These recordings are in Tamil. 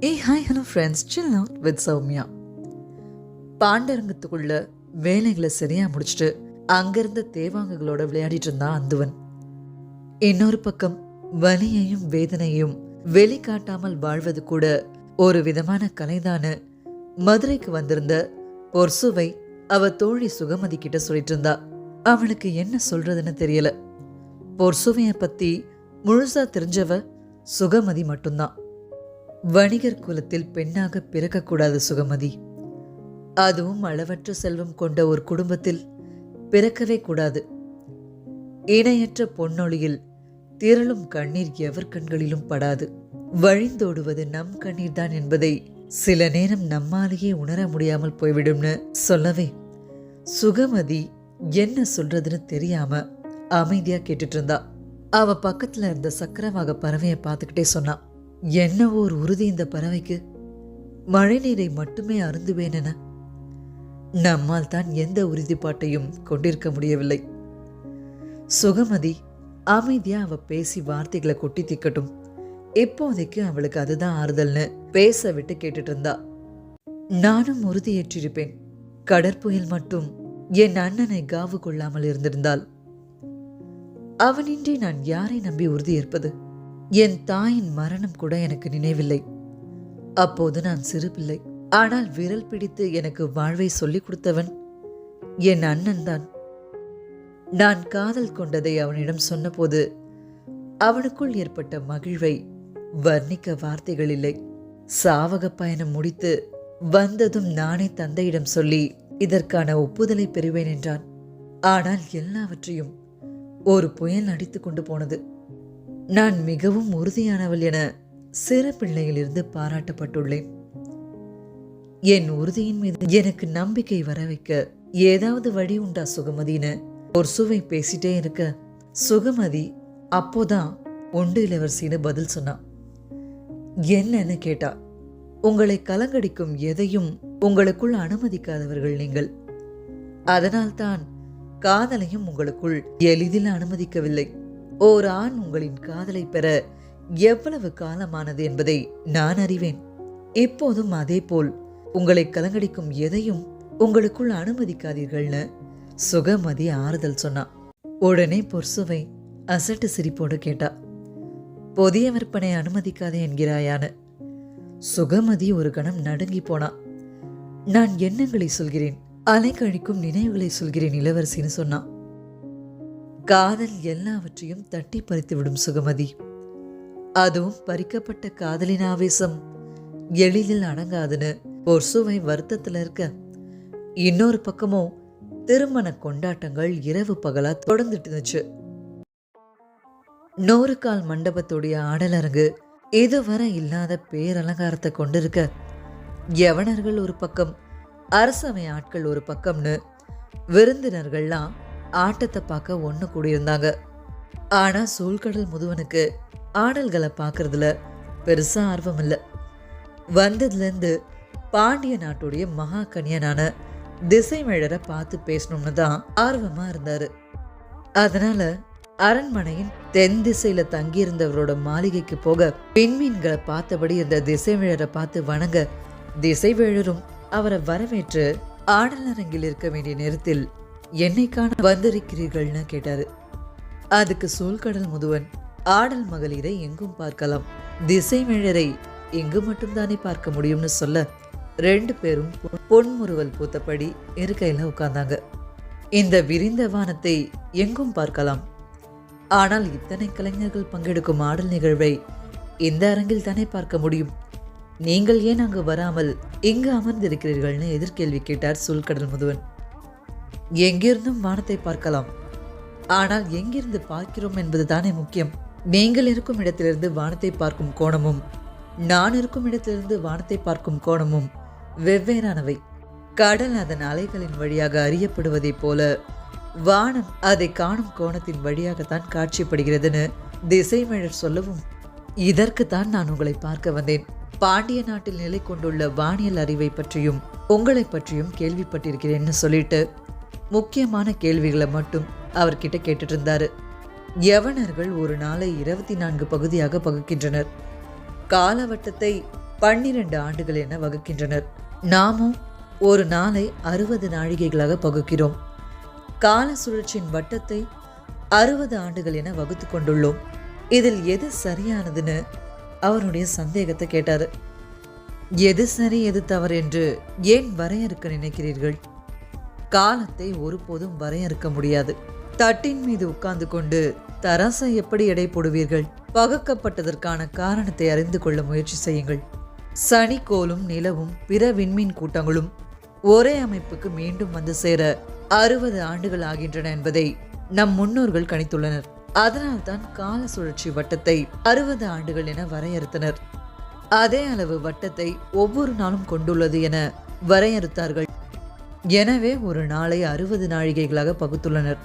Hi hello friends, chill out with Soumya. பாண்டரங்கத்துக்குள்ள வேலைகளை சரியா முடிச்சுட்டு அங்கிருந்த தேவாங்குகளோட விளையாடிட்டு இருந்தான் அந்துவன். இன்னொரு பக்கம் வலியையும் வேதனையும் வெளிக்காட்டாமல் வாழ்வது கூட ஒரு விதமான கலைதான்னு மதுரைக்கு வந்திருந்த பொர்சுவை அவ தோழி சுகமதி கிட்ட சொல்லிட்டு இருந்தா. அவளுக்கு என்ன சொல்றதுன்னு தெரியல. பொர்சுவைய பத்தி முழுசா தெரிஞ்சவ சுகமதி மட்டும்தான். வணிகர் குலத்தில் பெண்ணாக பிறக்கக்கூடாது சுகமதி. அதுவும் அளவற்ற செல்வம் கொண்ட ஒரு குடும்பத்தில் பிறக்கவே கூடாது. இணையற்ற பொன்னொழியில் திரளும் கண்ணீர் எவர் கண்களிலும் படாது. வழிந்தோடுவது நம் கண்ணீர் தான் என்பதை சில நேரம் நம்மாலேயே உணர முடியாமல் போய்விடும்னு சொல்லவே சுகமதி என்ன சொல்றதுன்னு தெரியாம அமைதியா கேட்டுட்டு இருந்தா. அவ பக்கத்துல இருந்த சக்கரவாக பறவையை பார்த்துக்கிட்டே சொன்னா, என்ன ஒரு உறுதி இந்த பறவைக்கு, மழை நீரை மட்டுமே அருந்துவேன். நம்மால் தான் எந்த உறுதிப்பாட்டையும் கொண்டிருக்க முடியவில்லை. சுகமதி அமைதியா அவ பேசி வார்த்தைகளை கொட்டி திக்கட்டும், இப்போதைக்கு அவளுக்கு அதுதான் ஆறுதல்னு பேச விட்டு கேட்டுட்டு இருந்தா. நானும் உறுதியேற்றிருப்பேன். கடற்புயல் மட்டும் என் அண்ணனை காவு கொள்ளாமல் இருந்திருந்தால். அவனின்றி நான் யாரை நம்பி உறுதியேற்பது? என் தாயின் மரணம் கூட எனக்கு நினைவில்லை. அப்போது நான் சிறு பிள்ளை. ஆனால் விரல் பிடித்து எனக்கு வாழ்வை சொல்லிக் கொடுத்தவன் என் அண்ணன் தான். நான் காதல் கொண்டதை அவனிடம் சொன்னபோது அவனுக்குள் ஏற்பட்ட மகிழ்வை வர்ணிக்க வார்த்தைகள் இல்லை. சாவக பயணம் முடித்து வந்ததும் நானே தந்தையிடம் சொல்லி இதற்கான ஒப்புதலை பெறுவேன் என்றான். ஆனால் எல்லாவற்றையும் ஒரு புயல் அடித்து கொண்டு போனது. நான் மிகவும் உறுதியானவள் என சிறு பிள்ளையிலிருந்து பாராட்டப்பட்டுள்ளேன். என் உறுதியின் மீது எனக்கு நம்பிக்கை வர வைக்க ஏதாவது வழி உண்டா சுகமதின்னு ஒரு சுவை பேசிட்டே இருக்க, சுகமதி அப்போதான் உண்டு இளவரசின்னு பதில் சொன்னான். என்னன்னு கேட்டா, உங்களை கலங்கடிக்கும் எதையும் உங்களுக்குள் அனுமதிக்காதவர்கள் நீங்கள். அதனால்தான் காதலையும் உங்களுக்குள் எளிதில் அனுமதிக்கவில்லை. ஓர் ஆண் உங்களின் காதலை பெற எவ்வளவு காலமானது என்பதை நான் அறிவேன். இப்போதும் அதே போல் உங்களை கலங்கடிக்கும் எதையும் உங்களுக்குள் அனுமதிக்காதீர்கள்னு சுகமதி ஆறுதல் சொன்னான். உடனே பொர்சுவை அசட்டு சிரிப்போடு கேட்டா, புதிய விற்பனை அனுமதிக்காதே என்கிறாயான்னு. சுகமதி ஒரு கணம் நடுங்கி போனா. நான் எண்ணங்களை சொல்கிறேன், அலைக்கழிக்கும் நினைவுகளை சொல்கிறேன் இளவரசின்னு சொன்னான். காதல் எல்லாவற்றையும் தட்டி பறித்து விடும் சுகமதி. அதுவும் பறிக்கப்பட்ட காதலின் ஆவேசம் எளிதில் அடங்காதுன்னு பொர்சுவை வருத்தத்துல இருக்க, இன்னொரு பக்கமோ திருமண கொண்டாட்டங்கள் இரவு பகலா தொடர்ந்துட்டு இருந்துச்சு. 100 கால் மண்டபத்துடைய ஆடலரங்கு இதுவரை இல்லாத பேரலங்காரத்தை கொண்டிருக்க, யவனர்கள் ஒரு பக்கம், அரசவை ஆட்கள் ஒரு பக்கம்னு விருந்தினர்கள்லாம் ஆட்டத்தை பார்க்க ஒன்று கூடியிருந்தாங்க. ஆனா சூழ்கடல் முதுவனுக்கு ஆடல்களை பார்க்கறதுல பெருசா ஆர்வம் இல்லை. வந்ததுலேருந்து பாண்டிய நாட்டுடைய மகா கன்யனான திசைமேழரை பார்த்து பேசணும்னு தான் ஆர்வமா இருந்தாரு. அதனால அரண்மனையின் தென் திசையில தங்கியிருந்தவரோட மாளிகைக்கு போக விண்மீன்களை பார்த்தபடி இருந்த திசைவேழரை பார்த்து வணங்க, திசைவேழரும் அவரை வரவேற்று ஆடலரங்கில் இருக்க வேண்டிய நேரத்தில் என்னை காண வந்திருக்கிறீர்கள்னு கேட்டாரு. அதுக்கு சூழ்கடல் முதுவன், ஆடல் மகளிரை எங்கும் பார்க்கலாம், திசைமேழரை எங்கு மட்டும்தானே பார்க்க முடியும்னு சொல்ல, 2 பேரும் பொன்முறுவல் பூத்தபடி இருக்கையில உட்கார்ந்தாங்க. இந்த விரிந்த வானத்தை எங்கும் பார்க்கலாம், ஆனால் இத்தனை கலைஞர்கள் பங்கெடுக்கும் ஆடல் நிகழ்வை இந்த அரங்கில் தானே பார்க்க முடியும். நீங்கள் ஏன் அங்கு வராமல் இங்கு அமர்ந்திருக்கிறீர்கள்னு எதிர்கேள்வி கேட்டார் சூழ்கடல் முதுவன். எங்கிருந்தும் வானத்தை பார்க்கலாம், ஆனால் எங்கிருந்து பார்க்கிறோம் என்பது தானே முக்கியம். நீங்கள் இருக்கும் இடத்திலிருந்து வானத்தை பார்க்கும் கோணமும் நான் இருக்கும் இடத்திலிருந்து வானத்தை பார்க்கும் கோணமும் வெவ்வேறானவை. கடல் அதன் அலைகளின் வழியாக அறியப்படுவதைப் போல வானம் அதை காணும் கோணத்தின் வழியாகத்தான் காட்சிப்படுகிறதுன்னு திசைமேழர் சொல்லவும், இதற்குத்தான் நான் உங்களை பார்க்க வந்தேன். பாண்டிய நாட்டில் நிலை கொண்டுள்ள வானியல் அறிவை பற்றியும் உங்களை பற்றியும் கேள்விப்பட்டிருக்கிறேன்னு சொல்லிட்டு முக்கியமான கேள்விகளை மட்டும் அவர்கிட்ட கேட்டுட்டு இருந்தாரு. யவனர்கள் ஒரு நாளை 24 பகுதியாக பகுக்கின்றனர். காலவட்டத்தை 12 ஆண்டுகள் என வகுக்கின்றனர். நாமும் ஒரு நாளை 60 நாழிகைகளாக பகுக்கிறோம். கால சுழற்சியின் வட்டத்தை 60 ஆண்டுகள் என வகுத்து கொண்டுள்ளோம். இதில் எது சரியானதுன்னு அவருடைய சந்தேகத்தை கேட்டாரு. எது சரி எது தவறு என்று ஏன் வரையறுக்க நினைக்கிறீர்கள்? காலத்தை ஒருபோதும் வரையறுக்க முடியாது. தட்டின் மீது உட்கார்ந்து கொண்டு தராசை எப்படி எடை போடுவீர்கள்? பகுக்கப்பட்டதற்கான காரணத்தை அறிந்து கொள்ள முயற்சி செய்யுங்கள். சனிக்கோளும் நிலவும் பிற விண்மீன் கூட்டங்களும் ஒரே அமைப்புக்கு மீண்டும் வந்து சேர 60 ஆண்டுகள் ஆகின்றன என்பதை நம் முன்னோர்கள் கணித்துள்ளனர். அதனால்தான் கால சுழற்சி வட்டத்தை 60 ஆண்டுகள் என வரையறுத்தனர். அதே அளவு வட்டத்தை ஒவ்வொரு நாளும் கொண்டுள்ளது என வரையறுத்தார்கள். எனவே ஒரு நாளை 60 நாழிகைகளாக பகுத்துள்ளனர்.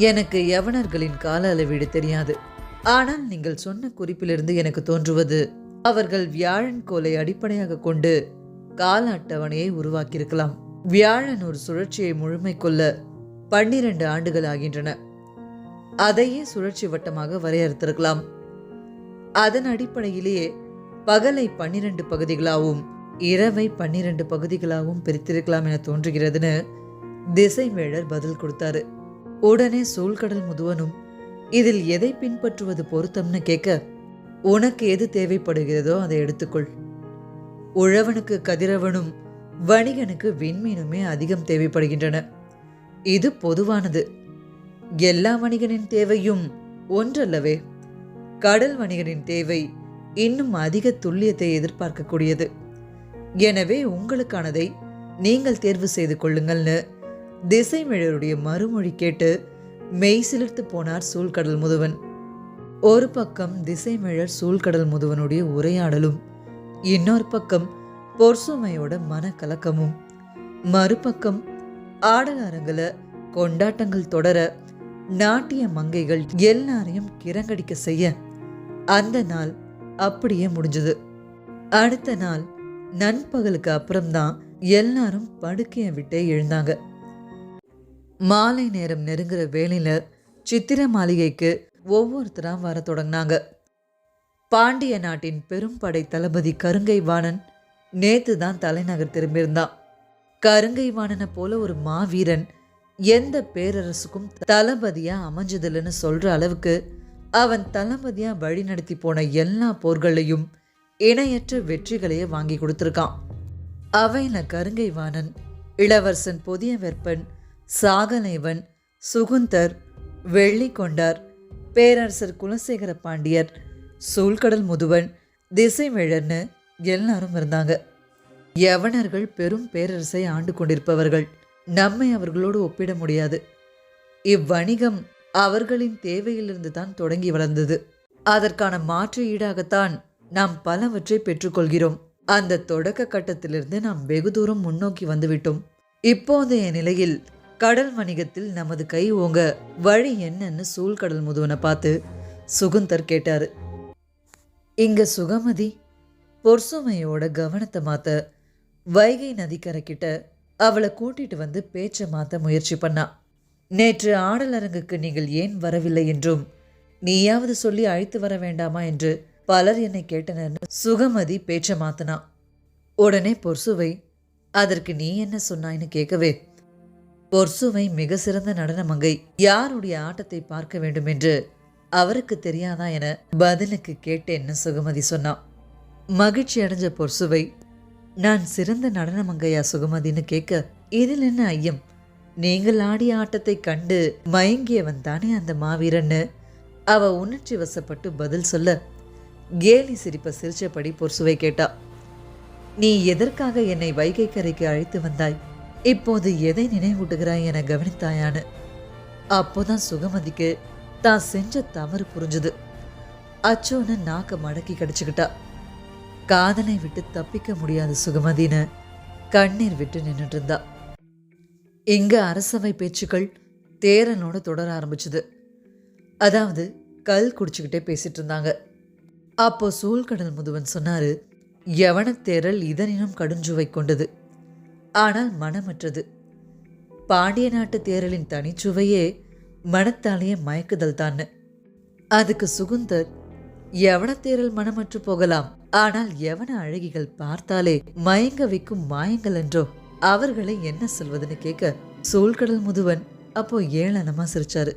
எனக்கு யவனர்களின் கால அளவீடு தெரியாது. ஆனால் நீங்கள் சொன்ன குறிப்பிலிருந்து எனக்கு தோன்றுவது, அவர்கள் வியாழன் கோளை அடிப்படையாக கொண்டு கால அட்டவணையை உருவாக்கியிருக்கலாம். வியாழன் ஒரு சுழற்சியை முழுமை கொள்ள 12 ஆண்டுகள் ஆகின்றன. அதையே சுழற்சி வட்டமாக வரையறுத்திருக்கலாம். அதன் அடிப்படையிலேயே பகலை 12 பகுதிகளாகவும் இரவை 12 பகுதிகளாகவும் பிரித்திருக்கலாம் என தோன்றுகிறதுன்னு திசைவேழர் பதில் கொடுத்தாரு. உடனே சூழ்கடல் முதுவனும் இதில் எதை பின்பற்றுவது பொருத்தம்னு கேட்க, உனக்கு எது தேவைப்படுகிறதோ அதை எடுத்துக்கொள். உழவனுக்கு கதிரவனும் வணிகனுக்கு விண்மீனுமே அதிகம் தேவைப்படுகின்றன. இது பொதுவானது. எல்லா வணிகனின் தேவையும் ஒன்றல்லவே. கடல் வணிகனின் தேவை இன்னும் அதிக துல்லியத்தை எதிர்பார்க்கக்கூடியது. எனவே உங்களுக்கானதை நீங்கள் தேர்வு செய்து கொள்ளுங்கள்னு திசைவேழருடைய மறுமொழி கேட்டு மெய் சிலிர்த்து போனார் சூழ்கடல் முதுவன். ஒரு பக்கம் திசைவேழர் சூழ்கடல் முதுவனுடைய உரையாடலும், இன்னொரு பக்கம் பொற்சுமையோட மனக்கலக்கமும், மறுபக்கம் ஆடல் அரங்குல கொண்டாட்டங்கள் தொடர நாட்டிய மங்கைகள் எல்லாரையும் கிறங்கடிக்க செய்ய அந்த நாள் அப்படியே முடிஞ்சது. அடுத்த நாள் நண்பகலுக்கு அப்புறம்தான் எல்லாரும் படுக்கையை விட்டே எழுந்தாங்க. மாலை நேரம் நெருங்குற வேளையில சித்திர மாளிகைக்கு ஒவ்வொருத்தரா வர தொடங்கினாங்க. பாண்டிய நாட்டின் பெரும் படை தளபதி கருங்கை வாணன் நேத்து தான் தலைநகர் திரும்பியிருந்தான். கருங்கை வாணனை போல ஒரு மாவீரன் எந்த பேரரசுக்கும் தளபதியா அமைஞ்சதில்லைன்னு சொல்ற அளவுக்கு அவன் தளபதியா வழி நடத்தி போன எல்லா போர்களையும் இணையற்ற வெற்றிகளையே வாங்கி கொடுத்திருக்கான். அவையில கருங்கை வாணன், இளவரசன் புதிய வெப்பன், சாகலைவன், சுகுந்தர், வெள்ளிக்கொண்டார், பேரரசர் குலசேகர பாண்டியர், சூழ்கடல் முதுவன், திசைவேழர்னு எல்லாரும் இருந்தாங்க. யவனர்கள் பெரும் பேரரசை ஆண்டு கொண்டிருப்பவர்கள். நம்மை அவர்களோடு ஒப்பிட முடியாது. இவ்வணிகம் அவர்களின் தேவையிலிருந்து தான் தொடங்கி வளர்ந்தது. அதற்கான மாற்று ஈடாகத்தான் நாம் பலவற்றை பெற்றுக்கொள்கிறோம். அந்த தொடக்க கட்டத்திலிருந்து நாம் வெகு தூரம் முன்னோக்கி வந்துவிட்டோம். இப்போதைய நிலையில் கடல் வணிகத்தில் நமது கை ஓங்க வழி என்னன்னு சூழ்கடல் முதுவனை பார்த்து சுகுந்தர் கேட்டாரு. இங்க சுகமதி பொற்சுமையோட கவனத்தை மாத்த வைகை நதிக்கரைக்கிட்ட அவளை கூட்டிட்டு வந்து பேச்சை மாத்த முயற்சி பண்ணா. நேற்று ஆடல் அரங்குக்கு நீங்கள் ஏன் வரவில்லை என்றும் நீயாவது சொல்லி அழைத்து வர வேண்டாமா என்று பலர் என்னை கேட்டனர்னு சுகமதி பேச்சை மாத்தினா. உடனே பொற்சுவை, அதற்கு நீ என்ன சொன்னாய்னு கேட்கவே, பொற்சுவை மிக சிறந்த நடன மங்கை, யாருடைய ஆட்டத்தை பார்க்க வேண்டும் என்று அவருக்கு தெரியாதா என பதிலுக்கு கேட்டேன்னு சுகமதி சொன்னான். மகிழ்ச்சி அடைஞ்ச பொற்சுவை, நான் சிறந்த நடன மங்கையா சுகமதின்னு கேட்க, இதில் என்ன ஐயம், நீங்கள் ஆடிய ஆட்டத்தை கண்டு மயங்கியவன் தானே அந்த மாவீரன்னு அவ உணர்ச்சி வசப்பட்டு பதில் சொல்ல, கேலி சிரிப்ப சிரிச்சபடி பொற்சுவை கேட்டா. நீ எதற்காக என்னை வைகை கரைக்கு அழைத்து வந்தாய்? இப்போது எதை நினைவூட்டுகிறாய் என கவனித்தாயான்னு. அப்போதான் சுகமதிக்கு தான் செஞ்ச தவறு புரிஞ்சுது. அச்சோன்னு நாக்க மடக்கி கடிச்சுக்கிட்டா. காதலை விட்டு தப்பிக்க முடியாது சுகமதின்னு கண்ணீர் விட்டு நின்றுட்டு இருந்தா. இங்க அரசவை பேச்சுக்கள் தேரனோட தொடர ஆரம்பிச்சுது. அதாவது கல் குடிச்சுக்கிட்டே பேசிட்டு இருந்தாங்க. அப்போ சூழ்கடல் முதுவன் சொன்னாரு, யவனத்தேரல் இதனினும் கடுஞ்சுவை கொண்டது, ஆனால் மனமற்றது. பாண்டிய நாட்டு தேரலின் தனிச்சுவையே மனத்தாலேயே மயக்குதல் தான். அதுக்கு சுகுந்தர், யவனத்தேரல் மனமற்று போகலாம், ஆனால் யவன அழகிகள் பார்த்தாலே மயங்க வைக்கும் மாயங்கள் என்றோ. அவர்களை என்ன சொல்வதுன்னு கேட்க சூழ்கடல் முதுவன் அப்போ ஏளனமா சிரிச்சாரு.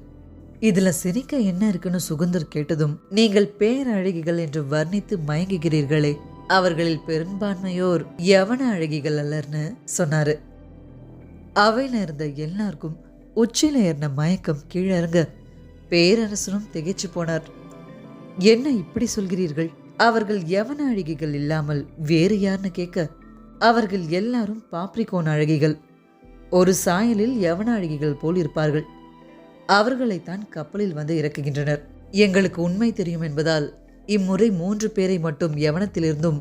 இதுல சிரிக்க என்ன இருக்குன்னு சுகுந்தர் கேட்டதும், நீங்கள் பேரழகிகள் என்று வர்ணித்து மயங்குகிறீர்களே, அவர்களில் பெரும்பான்மையோர் யவன அழகிகள் அல்லர்னு சொன்னாரு. அவையில இருந்த எல்லாருக்கும் உச்சியில ஏறின மயக்கம் கீழறங்க பேரரசனும் திகைச்சு போனார். என்ன இப்படி சொல்கிறீர்கள்? அவர்கள் யவன அழகிகள் இல்லாமல் வேறு யாருன்னு கேட்க, அவர்கள் எல்லாரும் பாப்ரிகோன் அழகிகள். ஒரு சாயலில் யவன அழகிகள் போல் இருப்பார்கள். அவர்களைத்தான் கப்பலில் வந்து இறக்குகின்றனர். எங்களுக்கு உண்மை தெரியும் என்பதால் இம்முறை 3 பேரை மட்டும் யவனத்திலிருந்தும்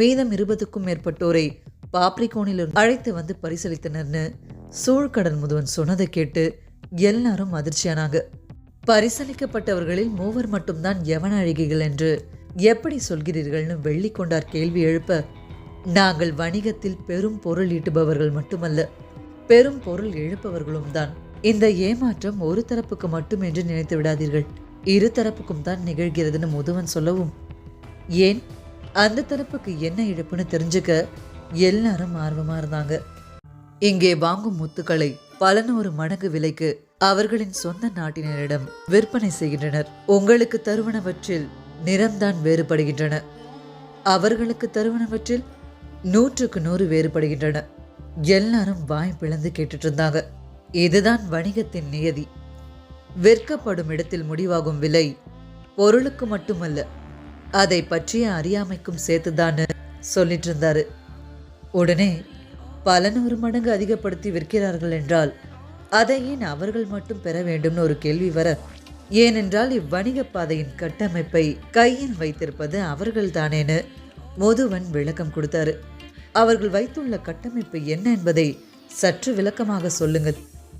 மீதம் 20க்கும் மேற்பட்டோரை பாப்ரிகோனிலிருந்து அழைத்து வந்து பரிசளித்தனர்னு சூழ்கடல் முதுவன் சொன்னதை கேட்டு எல்லாரும் அதிர்ச்சியானாங்க. பரிசளிக்கப்பட்டவர்களில் 3 மட்டும்தான் யவன அழகிகள் என்று எப்படி சொல்கிறீர்கள்னு வெள்ளிக்கொண்டார் கேள்வி எழுப்ப, நாங்கள் வணிகத்தில் பெரும் பொருள் ஈட்டுபவர்கள் மட்டுமல்ல, பெரும் பொருள் இழப்பவர்களும் தான். இந்த ஏமாற்றம் ஒரு தரப்புக்கு மட்டும் என்று நினைத்து விடாதீர்கள், இரு தரப்புக்கும் தான் நிகழ்கிறதுன்னு முதுவன் சொல்லவும், ஏன் அந்த தரப்புக்கு என்ன இழப்புன்னு தெரிஞ்சுக்க எல்லாரும் ஆர்வமா இருந்தாங்க. இங்கே வாங்கும் முத்துக்களை 100 மடங்கு விலைக்கு அவர்களின் சொந்த நாட்டினரிடம் விற்பனை செய்கின்றனர். உங்களுக்கு தருவனவற்றில் நிறம்தான் வேறுபடுகின்றன, அவர்களுக்கு தருவனவற்றில் 100க்கு 100 வேறுபடுகின்றன. எல்லாரும் வாய் பிளந்து கேட்டுட்டு இருந்தாங்க. இதுதான் வணிகத்தின் நியதி. விற்கப்படும் இடத்தில் முடிவாகும் விலை பொருளுக்கு மட்டுமல்ல, அதை பற்றிய அறியாமைக்கும் சேர்த்துதான்னு சொல்லிட்டு இருந்தாரு. உடனே 100 மடங்கு அதிகப்படுத்தி விற்கிறார்கள் என்றால் அதை ஏன் அவர்கள் மட்டும் பெற வேண்டும்னு ஒரு கேள்வி வர, ஏனென்றால் இவ்வணிக பாதையின் கட்டமைப்பை கையில் வைத்திருப்பது அவர்கள் தானேன்னு முதுவன் விளக்கம் கொடுத்தாரு. அவர்கள் வைத்துள்ள கட்டமைப்பு என்ன என்பதை சற்று விளக்கமாக சொல்லுங்கள்,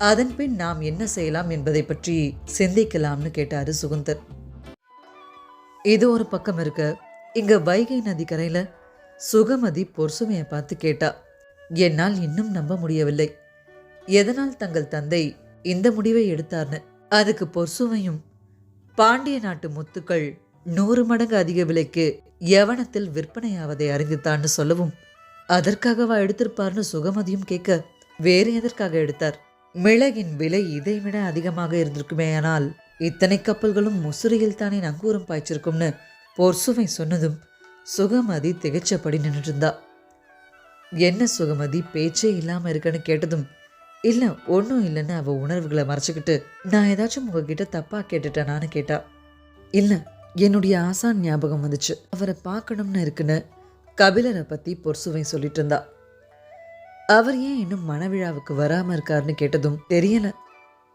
அதன் பின் நாம் என்ன செய்யலாம் என்பதை பற்றி சிந்திக்கலாம்னு கேட்டாரு சுகுந்தர். இது ஒரு பக்கம் இருக்க, இங்க வைகை நதி கரையில சுகமதி பொற்சுமையை பார்த்து கேட்டா. என்னால் இன்னும் நம்ப முடியவில்லை, எதனால் தங்கள் தந்தை இந்த முடிவை எடுத்தார்னு. அதுக்கு பொற்சுமையும் பாண்டிய நாட்டு முத்துக்கள் 100 மடங்கு அதிக விலைக்கு யவனத்தில் விற்பனையாவதை அறிந்துத்தான்னு சொல்லவும், அதற்காகவா எடுத்திருப்பார்னு சுகமதியும் கேட்க, வேறு எதற்காக எடுத்தார்? மிளகின் விலை இதைவிட அதிகமாக இருந்திருக்குமே, ஆனால் இத்தனை கப்பல்களும் முசிறியில் தானே நங்கூரம் பாய்ச்சிருக்கும்னு பொற்சுமை சொன்னதும் சுகமதி திகைச்சபடி நின்றுட்டு இருந்தா. என்ன சுகமதி பேச்சே இல்லாம இருக்குன்னு கேட்டதும், இல்ல ஒன்றும் இல்லைன்னு அவ உணர்வுகளை மறைச்சுக்கிட்டு, நான் ஏதாச்சும் உங்ககிட்ட தப்பா கேட்டுட்டேனான்னு கேட்டா. இல்ல, என்னுடைய ஆசான் ஞாபகம் வந்துச்சு, அவரை பார்க்கணும்னு இருக்குன்னு கபிலரை பத்தி பொற்சுவை சொல்லிட்டு இருந்தா. அவர் ஏன் இன்னும் மணவிழாவுக்கு வராம இருக்காருன்னு கேட்டதும், தெரியல,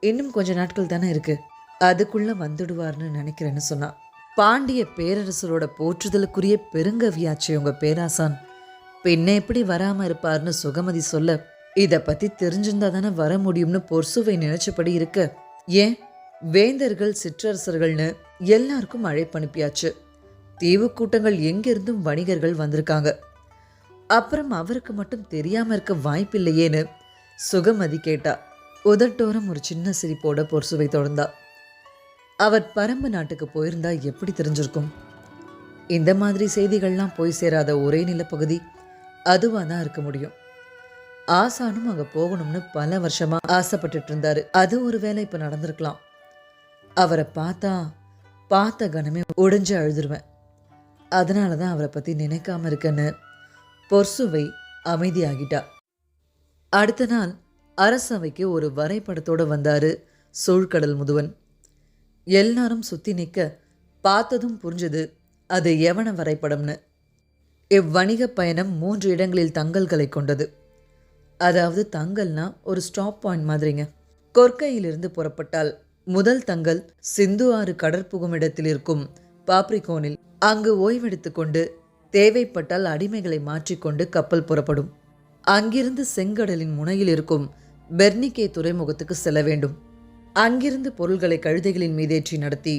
இன்னும் கொஞ்ச நாட்கள் தானே இருக்கு, அதுக்குள்ள வந்துடுவார்னு நினைக்கிறேன்னு சொன்னா. பாண்டிய பேரரசரோட போற்றுதலுக்குரிய பெருங்கவியாச்சு உங்க பேராசான், பின்ன எப்படி வராம இருப்பார்னு சுகமதி சொல்ல, இத பத்தி தெரிஞ்சிருந்தா தானே வர முடியும்னு பொற்சுவை நினைச்சபடி இருக்க, ஏன் வேந்தர்கள் சிற்றரசர்கள்னு எல்லாருக்கும் அழைப்பு அனுப்பியாச்சு, தீவு கூட்டங்கள் எங்கிருந்தும் வணிகர்கள் வந்திருக்காங்க, அப்புறம் அவருக்கு மட்டும் தெரியாம இருக்க வாய்ப்பில்லையேன்னு சுகமதி கேட்டா. உதட்டோரம் ஒரு சின்ன சிரிப்போட பொற்சுவை தொடர்ந்தா. அவர் பரம்பு நாட்டுக்கு போயிருந்தா எப்படி தெரிஞ்சிருக்கும்? இந்த மாதிரி செய்திகள்லாம் போய் சேராத ஒரே நிலப்பகுதி அதுவா தான் இருக்க முடியும். ஆசானும் அங்க போகணும்னு பல வருஷமா ஆசைப்பட்டுட்டு இருந்தாரு, அது ஒரு வேளை இப்ப நடந்திருக்கலாம். அவரை பார்த்த கணமே உடைஞ்சு அழுதுருவேன், அதனாலதான் அவரை பத்தி நினைக்காம இருக்கன்னு பொற்சுவை அமைதியாகிட்டா. அடுத்த நாள் அரசவைக்கு ஒரு வரைபடத்தோடு வந்தாரு சூழ்கடல் முதுவன். எல்லாரும் சுத்தி நிற்க பார்த்ததும் புரிஞ்சது அது யவன வரைபடம்னு. இவ்வணிக பயணம் 3 இடங்களில் தங்கல்களை கொண்டது. அதாவது தங்கல்னா ஒரு ஸ்டாப் பாயிண்ட் மாதிரிங்க. கொற்கையிலிருந்து புறப்பட்டால் முதல் தங்கல் சிந்து ஆறு கடற்புகும் இடத்தில் இருக்கும் பாப்ரிகோனில். அங்கு ஓய்வெடுத்து கொண்டு தேவைப்பட்டால் அடிமைகளை மாற்றிக்கொண்டு கப்பல் புறப்படும். அங்கிருந்து செங்கடலின் முனையில் இருக்கும் பெர்னிகே துறைமுகத்துக்கு செல்ல வேண்டும். அங்கிருந்து பொருள்களை கழுதைகளின் மீதேற்றி நடத்தி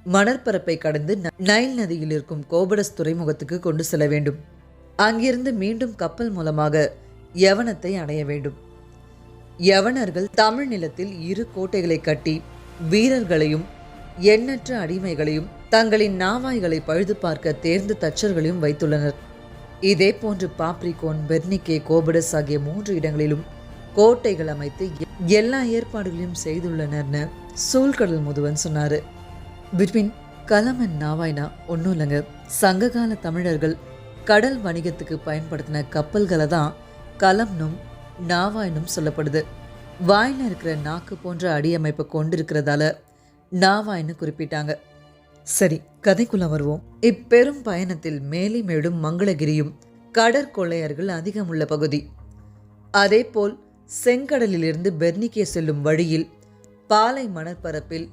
மணற்பரப்பை கடந்து நைல் நதியில் இருக்கும் கோபடஸ் துறைமுகத்துக்கு கொண்டு செல்ல வேண்டும். அங்கிருந்து மீண்டும் கப்பல் மூலமாக யவனத்தை அடைய வேண்டும். யவனர்கள் தமிழ் நிலத்தில் 2 கோட்டைகளை கட்டி வீரர்களையும் எண்ணற்ற அடிமைகளையும் தங்களின் நாவாய்களை பழுது பார்க்க தேர்ந்த தச்சர்களையும் வைத்துள்ளனர். இதே போன்று பாப்ரிகோன், பெர்னிகே, கோபடஸ் ஆகிய 3 இடங்களிலும் கோட்டைகள் அமைத்து எல்லா ஏற்பாடுகளையும் செய்துள்ளனர்னு சூழ்கடல் முதுவன் சொன்னாரு. பிட்வீன் கலம் அண்ட் நாவாய்னா ஒன்றும் இல்லைங்க. சங்ககால தமிழர்கள் கடல் வணிகத்துக்கு பயன்படுத்தின கப்பல்களை தான் கலம்னும் நாவாய்னும் சொல்லப்படுது. வாயில் இருக்கிற நாக்கு போன்ற அடியமைப்பை கொண்டிருக்கிறதால நாவாய்னு குறிப்பிட்டாங்க. சரி, கதைக்குள்ள வருவோம். இப்பெரும் பயணத்தில் மேலிமேடும் மங்களகிரியும் கடற்கொள்ளையர்கள் அதிகமுள்ள பகுதி. அதேபோல் செங்கடலிலிருந்து பெர்னிகே செல்லும் வழியில் பாலை மணற்பரப்பில்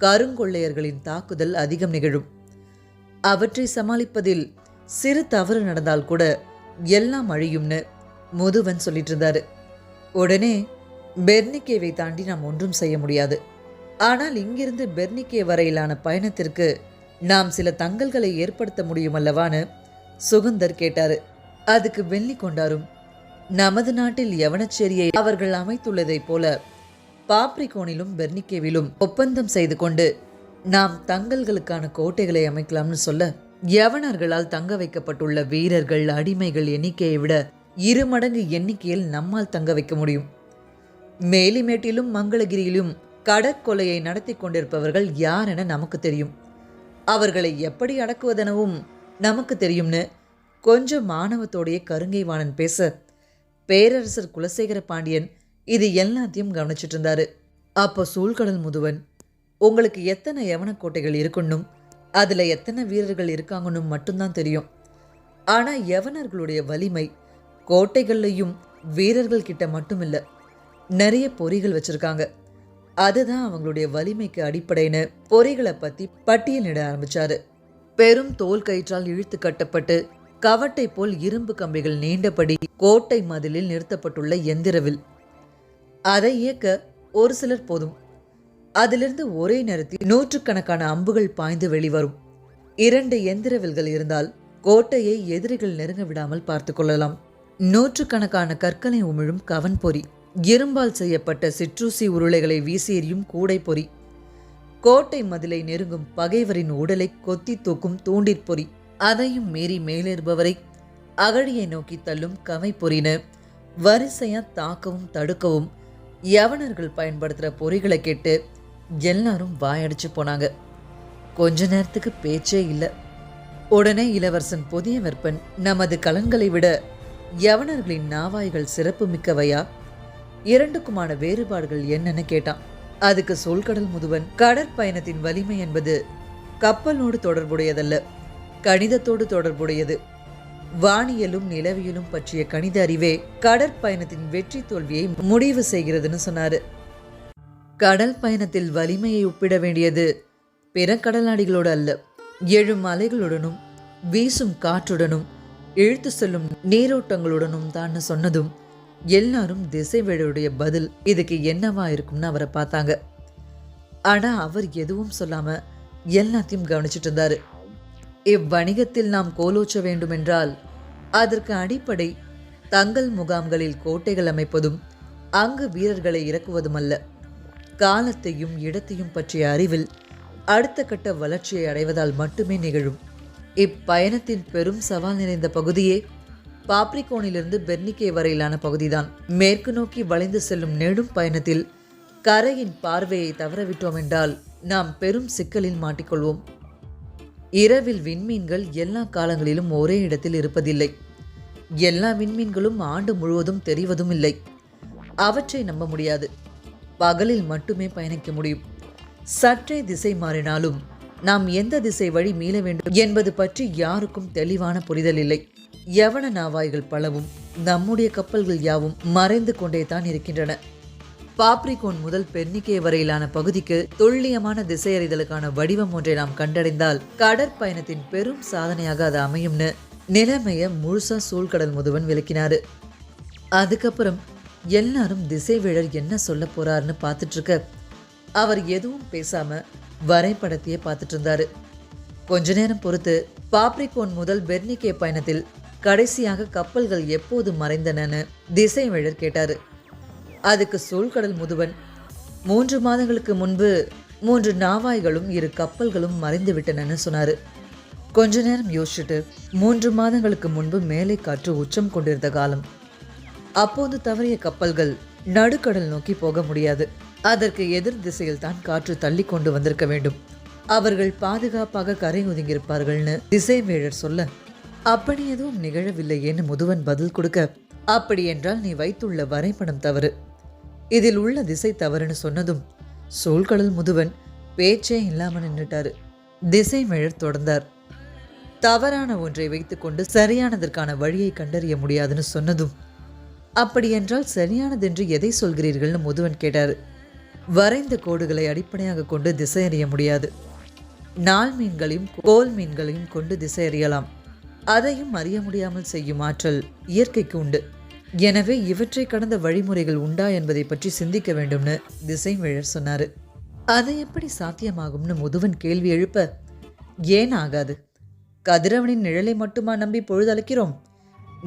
கருங்கொள்ளையர்களின் தாக்குதல் அதிகம் நிகழும். அவற்றை சமாளிப்பதில் சிறு தவறு நடந்தால் கூட எல்லாம் அழியும்னு முதுவன் சொல்லிட்டு இருந்தாரு. உடனே பெர்னிகேவை தாண்டி நாம் ஒன்றும் செய்ய முடியாது. ஆனால் இங்கிருந்து பெர்னிகே வரையிலான பயணத்திற்கு நாம் சில தங்கல்களை ஏற்படுத்த முடியும் அல்லவான்னு சுகந்தர் கேட்டாரு. அதுக்கு வெள்ளி கொண்டாரும், நமது நாட்டில் யவனச்சேரியை அவர்கள் அமைத்துள்ளதைப் போல பாப்ரிகோனிலும் பெர்னிகேவிலும் ஒப்பந்தம் செய்து கொண்டு நாம் தங்கல்களுக்கான கோட்டைகளை அமைக்கலாம்னு சொல்ல, யவனர்களால் தங்க வைக்கப்பட்டுள்ள வீரர்கள், அடிமைகள் எண்ணிக்கையை விட 2 மடங்கு எண்ணிக்கையில் நம்மால் தங்க வைக்க முடியும். மேலிமேட்டிலும் மங்களகிரியிலும் கடற்கொலையை நடத்தி கொண்டிருப்பவர்கள் யார் என நமக்கு தெரியும். அவர்களை எப்படி அடக்குவதெனவும் நமக்கு தெரியும்னு கொஞ்சம் மாணவத்தோடைய கருங்கைவாணன் பேச, பேரரசர் குலசேகர பாண்டியன் இது எல்லாத்தையும் கவனிச்சிட்டு இருந்தாரு. அப்போ சூழ்கடல் முதுவன், உங்களுக்கு எத்தனை யவன கோட்டைகள் இருக்குன்னும் அதில் எத்தனை வீரர்கள் இருக்காங்கன்னு மட்டும்தான் தெரியும். ஆனால் யவனர்களுடைய வலிமை கோட்டைகள்லையும் வீரர்கள் கிட்ட மட்டும் இல்லை, நிறைய பொறிகள் வச்சிருக்காங்க. அதுதான் அவங்களுடைய வலிமைக்கு அடிப்படைன்னு பொறிகளை பற்றி பட்டியலிட ஆரம்பிச்சாரு. பெரும் தோல் கயிற்றால் இழுத்து கட்டப்பட்டு கவட்டை போல் இரும்பு கம்பிகள் நீண்டபடி கோட்டை மதிலில் நிறுத்தப்பட்டுள்ள எந்திரவில். அதை இயக்க ஒரு சிலர் போதும். அதிலிருந்து ஒரே நேரத்தில் 100கணக்கான அம்புகள் பாய்ந்து வெளிவரும். 2 எந்திரவில்கள் இருந்தால் கோட்டையை எதிரிகள் நெருங்க விடாமல் பார்த்து கொள்ளலாம். 100கணக்கான கற்களை உமிழும் கவன் பொறி, இரும்பால் செய்யப்பட்ட சிற்றூசி உருளைகளை வீசி எறியும் கூடை பொறி, கோட்டை மதிலை நெருங்கும் பகைவரின் உடலை கொத்தி தூக்கும் தூண்டிற் பொறி, அதையும் மீறி மேலேறுபவரை அகழியை நோக்கி தள்ளும் கவை பொறின்னு வரிசையா தாக்கவும் தடுக்கவும் யவனர்கள் பயன்படுத்துகிற பொறிகளை கேட்டு எல்லாரும் வாயடிச்சு போனாங்க. கொஞ்ச நேரத்துக்கு பேச்சே இல்லை. உடனே இளவரசன் புதிய வெப்பன் நமது கலன்களை விட யவனர்களின் நாவாய்கள் சிறப்பு மிக்கவையா, 2க்குமான வேறுபாடுகள் என்னன்னு கேட்டான். அதுக்கு சூழ்கடல் முதுவன், கடற்பயணத்தின் வலிமை என்பது கப்பலோடு தொடர்புடையதல்ல, கணிதத்தோடு தொடர்புடையது. வானியலும் நிலவியலும் பற்றிய கணித அறிவே கடற்பயணத்தின் வெற்றி தோல்வியை முடிவு செய்கிறதுன்னு சொன்னாரு. கடல் பயணத்தில் வலிமையை ஒப்பிட வேண்டியது பிற கடலாடிகளோடு அல்ல, எழும் அலைகளுடனும் வீசும் காற்றுடனும் இழுத்து செல்லும் நீரோட்டங்களுடனும் தான் சொன்னதும் எல்லாரும் திசைவேடருடைய பதில் இதுக்கு என்னவா இருக்கும்னு அவரை பார்த்தாங்க. ஆனா அவர் எதுவும் சொல்லாம எல்லாத்தையும் கவனிச்சிட்டு இருந்தாரு. இவ்வணிகத்தில் நாம் கோலோச்ச வேண்டுமென்றால் அதற்கு அடிப்படை தங்கள் முகாம்களில் கோட்டைகள் அமைப்பதும் அங்கு வீரர்களை இறக்குவதும் அல்ல, காலத்தையும் இடத்தையும் பற்றிய அறிவில் அடுத்த கட்ட வளர்ச்சியை அடைவதால் மட்டுமே நிகழும். இப்பயணத்தின் பெரும் சவால் நிறைந்த பகுதியே பாப்ரிகோனிலிருந்து பெர்னிகே வரையிலான பகுதிதான். மேற்கு நோக்கி வளைந்து செல்லும் நெடும் பயணத்தில் கரையின் பார்வையை தவறவிட்டோம் என்றால் நாம் பெரும் சிக்கலில் மாட்டிக்கொள்வோம். இரவில் விண்மீன்கள் எல்லா காலங்களிலும் ஒரே இடத்தில் இருப்பதில்லை. எல்லா விண்மீன்களும் ஆண்டு முழுவதும் தெரிவதும் இல்லை. அவற்றை நம்ப முடியாது. பகலில் மட்டுமே பயணிக்க முடியும். சற்றே திசை மாறினாலும் நாம் எந்த திசை வழி மீள வேண்டும் என்பது பற்றி யாருக்கும் தெளிவான புரிதல் இல்லை. யவன நாவாய்கள் பலவும் நம்முடைய கப்பல்கள் யாவும் மறைந்து கொண்டே தான் இருக்கின்றன. பாப்ரிகோன் முதல் பெர்னிகே வரையிலான பகுதிக்கு துல்லியமான திசையறிதலுக்கான வடிவம் ஒன்றை நாம் கண்டடைந்தால் கடற்பயணத்தின் பெரும் சாதனையாக அது அமையும்னு நிலைமைய முழுசா சூழ்கடல் முதுவன் விளக்கினாரு. அதுக்கப்புறம் எல்லாரும் திசைவேழர் என்ன சொல்ல போறாருன்னு பார்த்துட்டு இருக்க, அவர் எதுவும் பேசாம வரைபடத்தையே பார்த்துட்டு இருந்தாரு. கொஞ்ச நேரம் பொறுத்து பாப்ரிகோன் முதல் பெர்னிகே பயணத்தில் கடைசியாக கப்பல்கள் எப்போது மறைந்தனன்னு திசைவேழர் கேட்டாரு. அதுக்கு சூழ்கடல் முதுவன், 3 மாதங்களுக்கு முன்பு 3 நாவாய்களும் 2 கப்பல்களும் மறைந்து விட்டனன்னு சொன்னாரு. கொஞ்ச நேரம் யோசிச்சுட்டு, 3 மாதங்களுக்கு முன்பு மேலை காற்று உச்சம் கொண்டிருந்த காலம். அப்போது தவறிய கப்பல்கள் நடுக்கடல் நோக்கி போக முடியாது. அதற்கு எதிர் திசையில் தான் காற்று தள்ளி கொண்டு வந்திருக்க வேண்டும். அவர்கள் பாதுகாப்பாக கரை ஒதுங்கியிருப்பார்கள்னு திசைவேழர் சொல்ல, அப்படி எதுவும் நிகழவில்லையேன்னு முதுவன் பதில் கொடுக்க, அப்படி என்றால் நீ வைத்துள்ள வரைபடம் தவறு, இதில் உள்ள திசை தவறுன்னு சொன்னதும் சூழ்கடல் முதுவன் பேச்சே இல்லாம நின்றுட்டாரு. திசைவேழர் தொடர்ந்தார். தவறான ஒன்றை வைத்துக்கொண்டு சரியானதற்கான வழியை கண்டறிய முடியாதுன்னு சொன்னதும், அப்படியென்றால் சரியானதென்று எதை சொல்கிறீர்கள்னு முதுவன் கேட்டாரு. வரைந்த கோடுகளை அடிப்படையாக கொண்டு திசை அறிய முடியாது. நாள் மீன்களையும் கோல் மீன்களையும் கொண்டு திசை அறியலாம். அதையும் அறிய முடியாமல் செய்யும் ஆற்றல் இயற்கைக்கு உண்டு. எனவே இவற்றை கடந்த வழிமுறைகள் உண்டா என்பதை பற்றி சிந்திக்க வேண்டும்னு திசைவேழர் சொன்னாரு. அதை எப்படி சாத்தியமாகும்னு முதுவன் கேள்வி எழுப்ப, ஏன் ஆகாது? கதிரவனின் நிழலை மட்டுமா நம்பி பொழுதழைக்கிறோம்?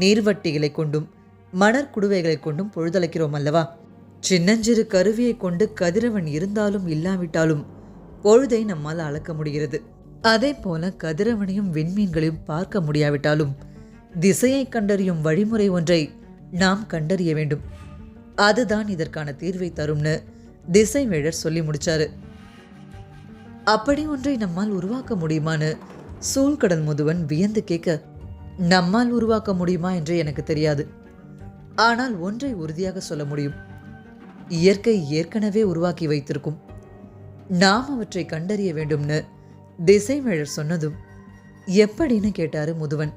நீர்வட்டிகளை கொண்டும் மணற்குடுவைகளை கொண்டும் பொழுதழைக்கிறோம் அல்லவா? சின்னஞ்சிறு கருவியை கொண்டு கதிரவன் இருந்தாலும் இல்லாவிட்டாலும் பொழுதை நம்மால் அளக்க முடிகிறது. அதே போல கதிரவனையும் விண்மீன்களையும் பார்க்க முடியாவிட்டாலும் திசையை கண்டறியும் வழிமுறை ஒன்றை நாம் கண்டறிய வேண்டும். அதுதான் இதற்கான தீர்வை தரும்னு திசைவேழர் சொல்லி முடிச்சாரு. அப்படி ஒன்றை நம்மால் உருவாக்க முடியுமான்னு சூழ்கடல் முதுவன் வியந்து கேட்க, நம்மால் உருவாக்க முடியுமா என்று எனக்கு தெரியாது. ஆனால் ஒன்றை உறுதியாக சொல்ல முடியும், இயற்கை ஏற்கனவே உருவாக்கி வைத்திருக்கும். நாம் அவற்றை கண்டறிய வேண்டும்னு திசைவேழர் சொன்னதும், எப்படின்னு கேட்டாரு முதுவன்.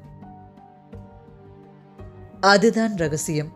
அதுதான் ரகசியம்.